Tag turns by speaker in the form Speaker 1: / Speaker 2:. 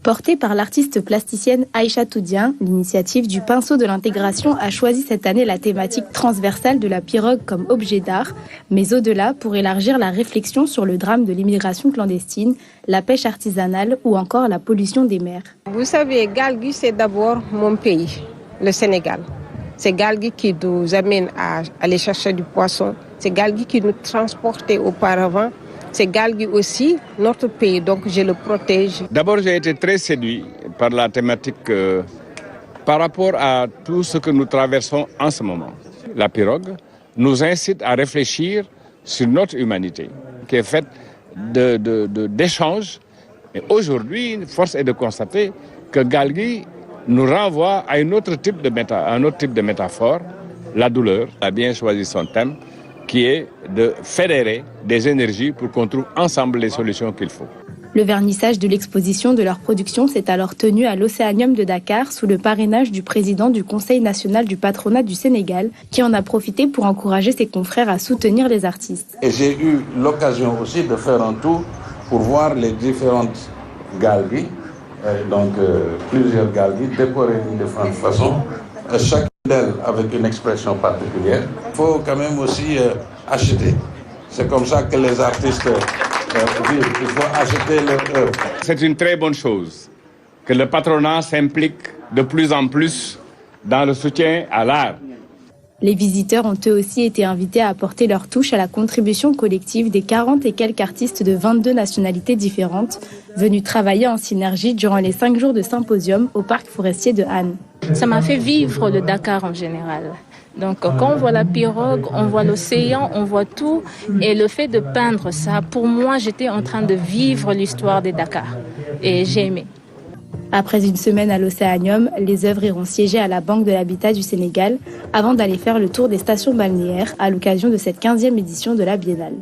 Speaker 1: Portée par l'artiste plasticienne Aïcha Toudien, l'initiative du Pinceau de l'intégration a choisi cette année la thématique transversale de la pirogue comme objet d'art, mais au-delà pour élargir la réflexion sur le drame de l'immigration clandestine, la pêche artisanale ou encore la pollution des mers.
Speaker 2: Vous savez, Galgui, c'est d'abord mon pays, le Sénégal. C'est Galgui qui nous amène à aller chercher du poisson. C'est Galgui qui nous transportait auparavant. C'est Galgui aussi, notre pays, donc je le protège.
Speaker 3: D'abord, j'ai été très séduit par la thématique par rapport à tout ce que nous traversons en ce moment. La pirogue nous incite à réfléchir sur notre humanité, qui est faite d'échanges. Et aujourd'hui, force est de constater que Galgui nous renvoie à un autre type de métaphore, la douleur. Il a bien choisi son thème, qui est de fédérer des énergies pour qu'on trouve ensemble les solutions qu'il faut.
Speaker 1: Le vernissage de l'exposition de leur production s'est alors tenu à l'Océanium de Dakar sous le parrainage du président du Conseil national du patronat du Sénégal, qui en a profité pour encourager ses confrères à soutenir les artistes.
Speaker 4: Et j'ai eu l'occasion aussi de faire un tour pour voir les différentes galgues, plusieurs galgues décorées de différentes façons, chacune d'elles avec une expression particulière. Il faut quand même aussi acheter. C'est comme ça que les artistes vivent. Il faut acheter leur œuvre.
Speaker 3: C'est une très bonne chose que le patronat s'implique de plus en plus dans le soutien à l'art.
Speaker 1: Les visiteurs ont eux aussi été invités à apporter leur touche à la contribution collective des 40 et quelques artistes de 22 nationalités différentes, venus travailler en synergie durant les 5 jours de symposium au parc forestier de Han.
Speaker 5: Ça m'a fait vivre le Dakar en général. Donc quand on voit la pirogue, on voit l'océan, on voit tout. Et le fait de peindre ça, pour moi, j'étais en train de vivre l'histoire des Dakar. Et j'ai aimé.
Speaker 1: Après une semaine à l'Océanium, les œuvres iront siéger à la Banque de l'Habitat du Sénégal avant d'aller faire le tour des stations balnéaires à l'occasion de cette 15e édition de la Biennale.